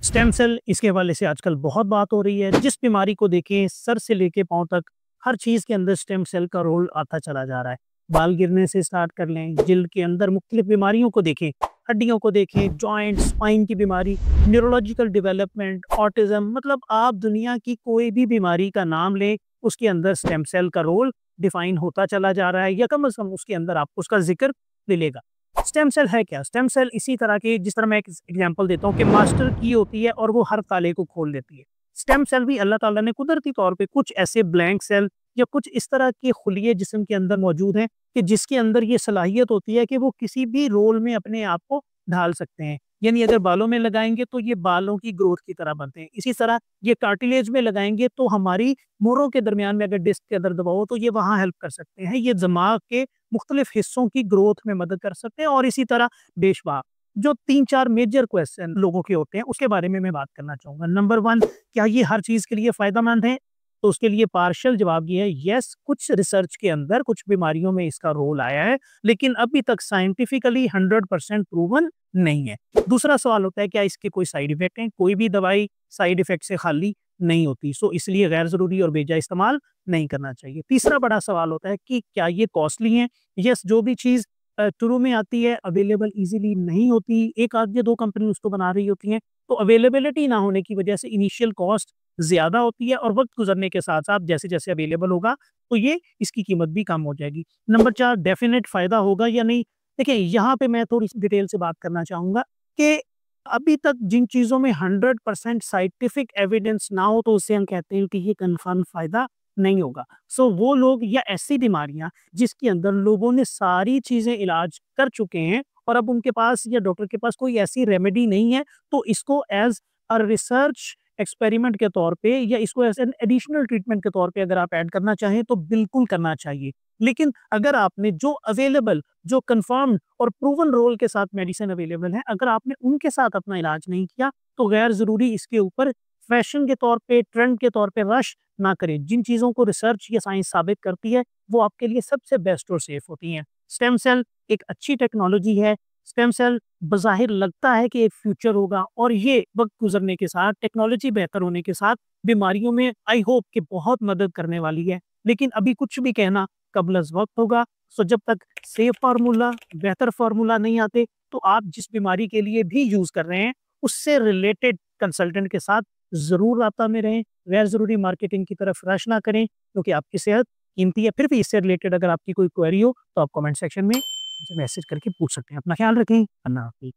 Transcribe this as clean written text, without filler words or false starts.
Stem cell, इसके हवाले से आजकल बहुत बात हो रही है। जिस बीमारी को देखें, सर से लेके पाँव तक हर चीज़ के अंदर स्टेम सेल का रोल आता चला जा रहा है। बाल गिरने से स्टार्ट कर लें, जिल्द के अंदर मुख्तलिफ बीमारियों को देखें, हड्डियों को देखें, जॉइंट, स्पाइन की बीमारी, न्यूरोलॉजिकल डेवलपमेंट, ऑटिज़्म, मतलब आप दुनिया की कोई भी बीमारी का नाम लें, उसके अंदर स्टेम सेल का रोल डिफाइन होता चला जा रहा है या कम से कम उसके अंदर आपको उसका ज़िक्र मिलेगा। स्टेम सेल है क्या? स्टेम सेल इसी तरह के, जिस तरह मैं एक एग्जांपल देता हूँ कि मास्टर की होती है और वो हर ताले को खोल देती है। स्टेम सेल भी अल्लाह ताला ने कुदरती तौर पे कुछ ऐसे ब्लैंक सेल या कुछ इस तरह के खुलिये जिस्म के अंदर मौजूद हैं कि जिसके अंदर ये सलाहियत होती है कि वो किसी भी रोल में अपने आप को ढाल सकते हैं। यानी अगर बालों में लगाएंगे तो ये बालों की ग्रोथ की तरह बनते हैं। इसी तरह ये कार्टिलेज में लगाएंगे तो हमारी मोरों के दरमियान में अगर डिस्क के अंदर दबाओ तो ये वहाँ हेल्प कर सकते हैं। ये दिमाग के मुख्तलिफ हिस्सों की ग्रोथ में मदद कर सकते हैं। और इसी तरह बेशुमार जो 3-4 मेजर क्वेश्चन लोगों के होते हैं उसके बारे में मैं बात करना चाहूँगा। नंबर 1, क्या ये हर चीज़ के लिए फ़ायदेमंद है? तो उसके लिए पार्शियल जवाब ये है, यस, कुछ रिसर्च के अंदर कुछ बीमारियों में इसका रोल आया है, लेकिन अभी तक साइंटिफिकली 100% प्रूवन नहीं है। दूसरा सवाल होता है, क्या इसके कोई साइड इफ़ेक्ट हैं? कोई भी दवाई साइड इफ़ेक्ट से खाली नहीं होती, सो इसलिए गैर ज़रूरी और बेजा इस्तेमाल नहीं करना चाहिए। तीसरा बड़ा सवाल होता है कि क्या ये कॉस्टली हैं? यस, जो भी चीज़ शुरू में आती है अवेलेबल ईज़िली नहीं होती, एक आध या 2 कंपनी उसको बना रही होती हैं, तो अवेलेबिलिटी ना होने की वजह से इनिशियल कॉस्ट ज़्यादा होती है और वक़्त गुज़रने के साथ-साथ जैसे-जैसे अवेलेबल होगा, तो ये इसकी कीमत भी कम हो जाएगी। नंबर 4, डेफ़िनिट फ़ायदा होगा या नहीं? देखिए, यहाँ पे मैं थोड़ी सी डिटेल से बात करना चाहूँगा कि अभी तक जिन चीज़ों में 100% साइंटिफिक एविडेंस ना हो, तो उससे हम कहते हैं कि ये कन्फर्म फ़ायदा नहीं होगा। सो वो लोग या ऐसी बीमारियाँ जिसके अंदर लोगों ने सारी चीज़ें इलाज कर चुके हैं और अब उनके पास या डॉक्टर के पास कोई ऐसी रेमेडी नहीं है, तो इसको एज़ अ रिसर्च एक्सपेरिमेंट के तौर पे या इसको एज़ एन एडिशनल ट्रीटमेंट के तौर पे अगर आप ऐड करना चाहें, तो बिल्कुल करना चाहिए। लेकिन अगर आपने जो अवेलेबल, जो कन्फर्म्ड और प्रूवन रोल के साथ मेडिसिन अवेलेबल है, अगर आपने उनके साथ अपना इलाज नहीं किया, तो गैर ज़रूरी इसके ऊपर फैशन के तौर पे, ट्रेंड के तौर पे रश ना करें। जिन चीज़ों को रिसर्च या साइंस साबित करती है, वो आपके लिए सबसे बेस्ट और सेफ होती हैं। स्टेम सेल एक अच्छी टेक्नोलॉजी है। स्टेम सेल बज़ाहिर लगता है कि एक फ्यूचर होगा और ये वक़्त गुज़रने के साथ, टेक्नोलॉजी बेहतर होने के साथ बीमारियों में आई होप कि बहुत मदद करने वाली है। लेकिन अभी कुछ भी कहना कबल वक्त होगा। सो जब तक सेफ फार्मूला, बेहतर फार्मूला नहीं आते, तो आप जिस बीमारी के लिए भी यूज़ कर रहे हैं, उससे रिलेटेड कंसल्टेंट के साथ ज़रूर राब्ता में रहें। गैर ज़रूरी मार्केटिंग की तरफ रश ना करें, क्योंकि आपकी सेहत कीमती है। फिर भी इससे रिलेटेड अगर आपकी कोई क्वेरी हो, तो आप कमेंट सेक्शन में मुझे मैसेज करके पूछ सकते हैं। अपना ख्याल रखें। अल्लाह हाफ़िज़।